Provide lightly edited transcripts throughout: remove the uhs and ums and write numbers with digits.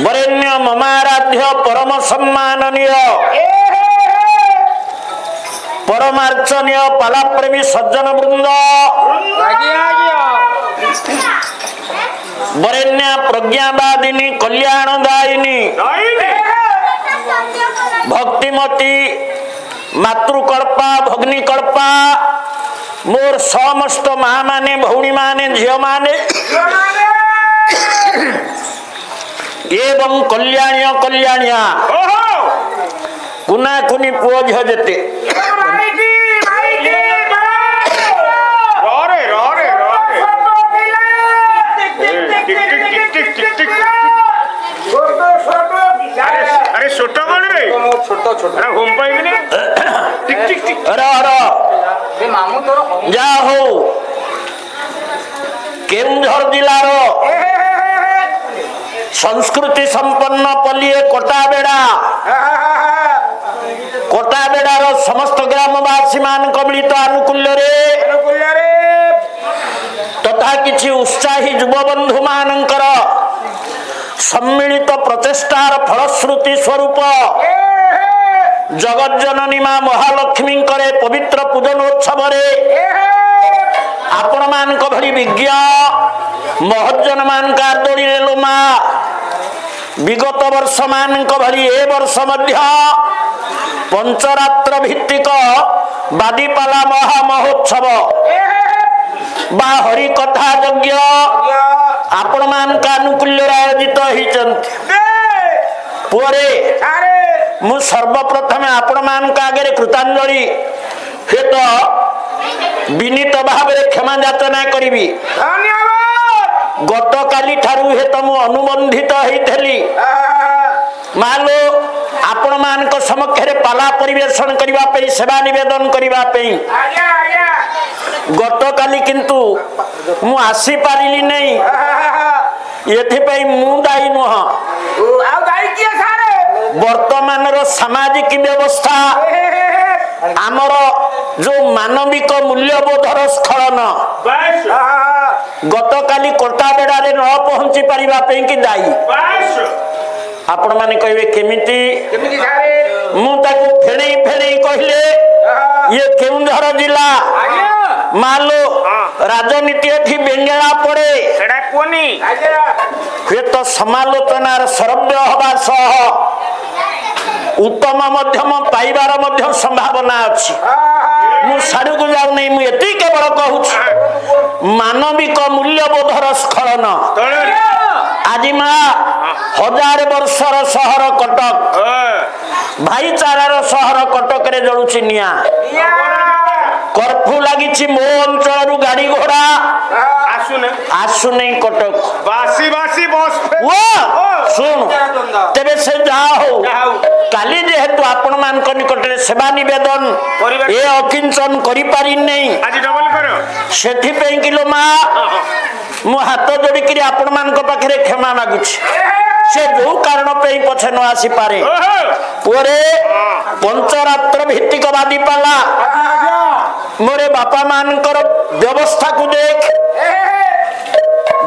बरेण्य ममाराध्य परम सम्माननीय परमार्चनीय पालाप्रेमी सज्जन वृंद वरेण्य प्रज्ञावादिनी कल्याणदायिनी भक्तिमती मातृकल्पा भग्निकल्पा मोर समस्त माँ माने भौणी माने झील माने एवं कल्याणिया कल्याणिया कुना कुनी पुओ झील जेते अरे छोटा कौन रे छोटा छोटा घूम पाएगी टिक टिक टिक अरे मामू तोर जा हो केउंझर जिलार संस्कृति संपन्न पल्लीए कोटाबेड़ार समस्त ग्रामवासी मान मिलित आनुकूल्य तथा किछि उत्साही युवबंधु मानकर सम्मिलित प्रचेष्टार फलश्रुति स्वरूप जगज्जननी मां महालक्ष्मी पवित्र पूजनोत्सव आपण मान भली विज्ञ महज्जन मान आदोड़ी लो माँ विगत वर्ष मान भली ए वर्ष मध्य पंचरात्र भित्तिक बादीपाला महामहोत्सव बा हरि कथा यज्ञ आपण मान आनुकूल्य आयोजित होती मु सर्वप्रथम आपण मान आगे कृतांजलि हेत विनीत भाव क्षमा याचना करी गत काली ठारू हेत मु अनुबंधित होइथली मालो आपण मान समक्ष पाला परिवेशन करबा पे सेवा निवेदन करबा पे गत काली किंतु मु आसी पारिली नहीं एथि मु दायी नुह वर्तमान सामाजिक व्यवस्था आमर जो मानविक मूल्यबोधर स्खलन गत काली कोटाबेड़ा न पहुंची पारिबा पे कि दायी आपण माने कहबे केमिति मु ताको फेणई फेणई कहले ये केउंझर जिला मालो राजनीति एथि बेंगेला पड़े सेडा कोनी हे तो समालोचनार सरव्य हवा सह उत्तम मध्यम पाइबार मध्य संभावना अछि मु साडू को जाउ नै मु एति केवल कहूछि मानविक मूल्यबोधर स्खलन आज माँ 1000 वर्षर सहर कटक भाईचारार सहर कटक रे जळुछि निया कर्फ्यू लगी मो अंचल गाड़ी घोड़ा आसु नहीं कटक बासी बासी बस सुन तेरे से जाओ काली जेहेतु आपण मान निकट सेवा निवेदन ए अकिंचन करि पारि नहीं आज डबल करो सेठी पे किलो मां मु हाथ जोड़ी करी आपण मान को पाखरे क्षमा मागुछि से जो कारण पे पछे न आसी पारे पुरे पंचरात्र भित्तिक बादीपाला मोरे बापा मानकर व्यवस्था को देख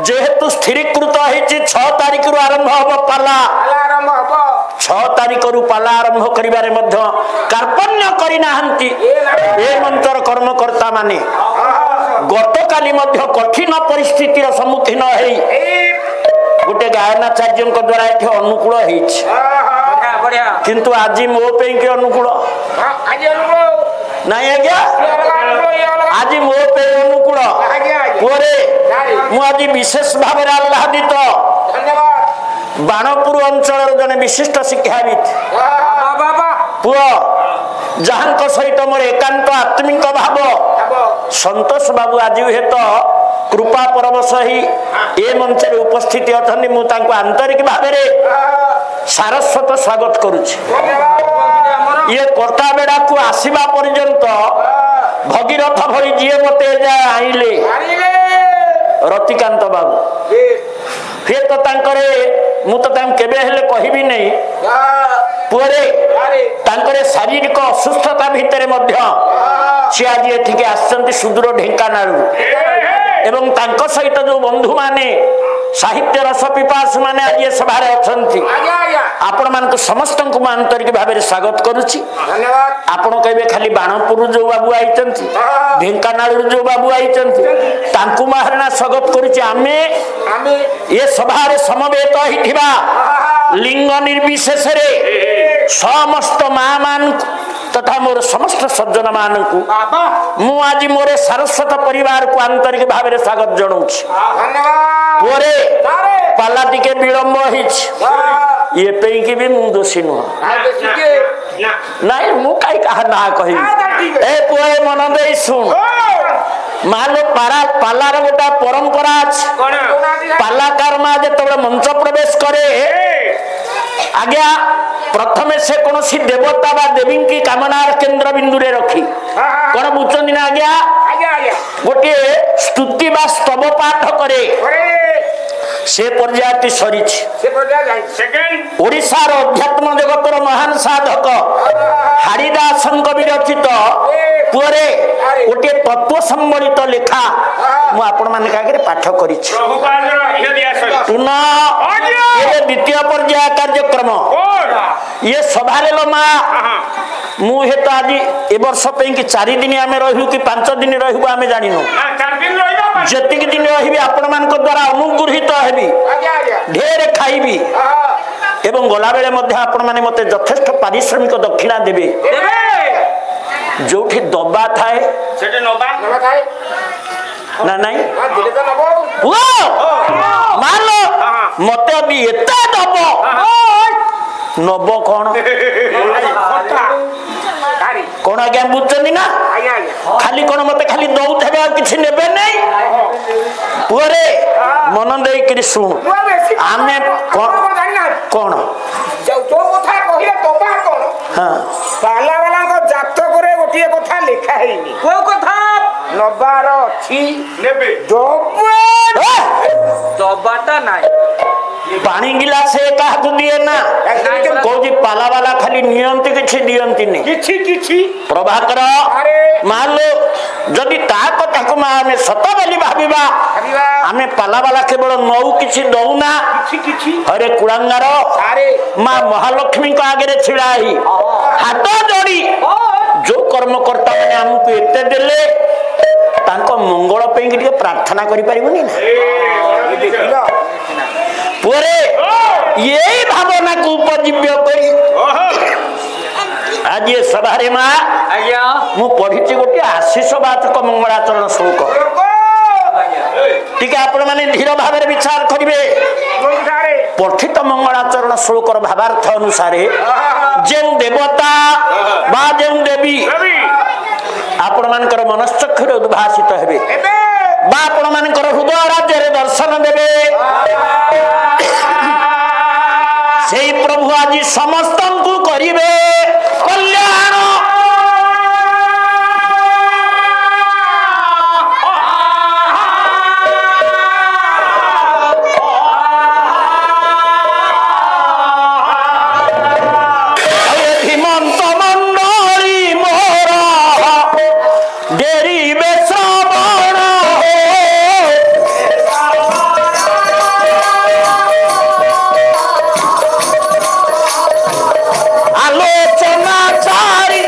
जेहेतु स्थिरीकृत होइछि 6 तारिख रु आरंभ हो पाला 6 तारिख रु पाला आरंभ करिबारे मध्य कार्पण्य करि नाहंती ए मंत्र कर्मकर्ता माने गतकाली मध्य कठिन परिस्थितिर सम्मुखीन हेई गोटे गायनाचार्य द्वारा एठी अनुकूल होइछि किंतु आज मो पे के अनुकूल नहीं आज्ञा आज मो पे अनुकूल पुरे मु आज विशेष भाव आह्लादित बाणपुर अंचल जने विशिष्ट शिक्षाविद पुओ जहां सहित मोर एकांत आत्मिक भाव संतोष बाबू आज हेत कृपा परवश ही ए मंच उपस्थित अच्छा मुझे आंतरिक भाव सारस्वत स्वागत करुच्ची ये कोटाबेड़ा को आसवा पर्यंत भगीरथ भली जी मत आईले रतिकांत बाबू हे तो मु तो केबे हेले कहबी नहीं पुरे शारीरिक असुस्थता भितर सी आज एठिके आसचंती सुदूर ढेंकानालू एवं तांको सहित जो बंधु माने साहित्य रस पिपासु माने आज ये सभा आपण मान समस्त को आंतरिक भाव स्वागत करुच्ची। आपण कहे खाली बाणपुर जो बाबू आई ढेंकानाल जो बाबू आई महारणा स्वागत करुच्ची। आमे ये सभा समवेत होइथिबा लिंग निर्विशेष समस्त माँ मान तथा मोर समस्त सज्जन मान मु आज मोर सारस्वत परिवार को आंतरिक भाव में स्वागत जनाऊँ। पाला टिके विलंब ये पैकी भी मु दोषी नुह नाई मु कहीं कहा ना कही ए पुए मन दे सुन मालो पारा पालार गोटा परंपरा पालाकार माँ जो मंच प्रवेश करे आज्ञा प्रथमे से कौन सी देवता बा देवी की कामनार केन्द्र बिंदु रे रखी कौन बुझे ना आज्ञा गोटे स्तुति बा स्तव पाठ करे से पर्यायटी सरी ओडिशार अध्यात्म जगतर महान साधक हरिदास विरचित पुरे गोटे तत्व सम्बलित लेखा मुझे पाठ कर द्वितीय पर्याय कार्यक्रम ये सभा माँ मुझे तो आज ए वर्ष कि 4 दिन आम रू कि 5 दिन रू आम जानू जी दिन रही आपण मान द्वारा अनुगृहित हेबी ढेर खाइबी एवं गला बेले आपण माने मते यथेष्ट पारिश्रमिक दक्षिणा देबे जो दबा थाए ना नहीं मान लो मत भी एत दब नब कौन आज्ञा बुझे ना खाली कौन मत खाली दौथे किसी नेबे नहीं पुरे मन दे शुण आम कौन हाँ पाला वाला जातक गोटे कथा लिखा है नबार अच्छी दबाटा नाई पानी गिलास दिए ना कौन पाला वाला खाली नियंती किछि दियंती नहीं किछि प्रभाकर मान लो जदि ता कथा को आमे सत बोली भाबिबा आमे पाला वाला केवल नौ किछि दउना अरे कुड़ांगार माँ महालक्ष्मी को आगे छिड़ाई हाथ जोड़ी जो कर्मकर्ता मैंने आमको एते देले तांको मंगल पे प्रार्थना करि परिबनी ना पुरे यही भावना को उपजीव्य करी आज ये सभा रे माँ मु पढ़ी गोटे आशीष वाचक मंगलाचरण श्लोक टिके आपण माने धीर भाव में विचार करिवे पठित मंगलाचरण श्लोकर भावार्थ अनुसार जो देवता बा जो देवी आपण मानकर मनश्चक्षुरे उद्भासित हेबे बा आपण मानकर हृदय राज्य दर्शन देवे से प्रभु आज समस्त को करिवे कल्याण हिमंत मंडली मोरा डेरी श्रवण आलोचना चारी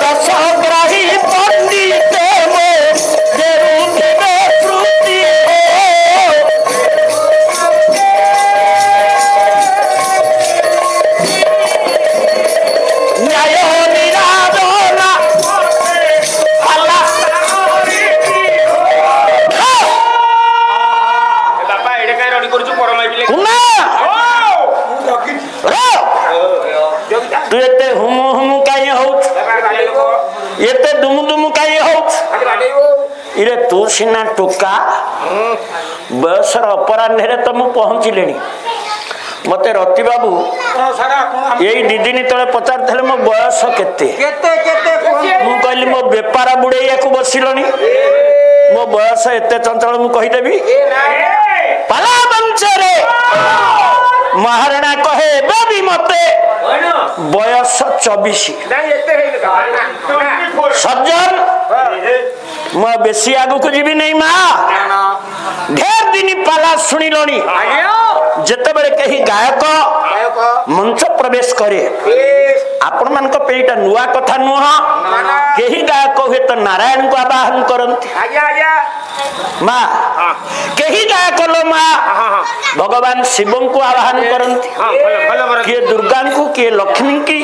रसग्राही पंडित न्याय निरादना तू एते हुमु हुमु काई होउछ एते दुमु दुमु काई होउछ इरे तू सिना टुका बयसर अपराह्न रे तो मु पहुंचलेनी मते रति बाबू यही 2 दिन तले पचार मो बयस केते मु कहली मो बेपार बुड़ैया को बसिलनी मो बयस एते चंचल मु कहि देबी पाला वंश रे महाराणा कहे बेबी मते बयस 24 सज्जन मैं बेसी आगु को जीवी नहीं माँ ढेर दिन पाला शुणिलनी जिते बड़े कहीं गायक मंच प्रवेश करे आपण मान पेटा नुआ कथा नुह कहीं गायक हुए तो नारायण को आवाहन करती माँ कहीं गायक लो माँ भगवान शिव को आवाहन करती किए दुर्गा को किए लक्ष्मी की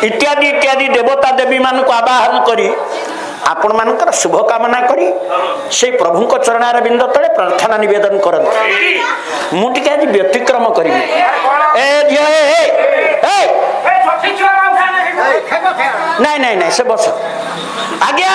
इत्यादि इत्यादि देवता देवी मान को आवाहन करी आपण मानकर शुभ कामना करी से प्रभु को चरणार बिंद तले प्रार्थना निवेदन करती मु टिके आज व्यतिक्रम करी नहीं नहीं नहीं से बस आज्ञा।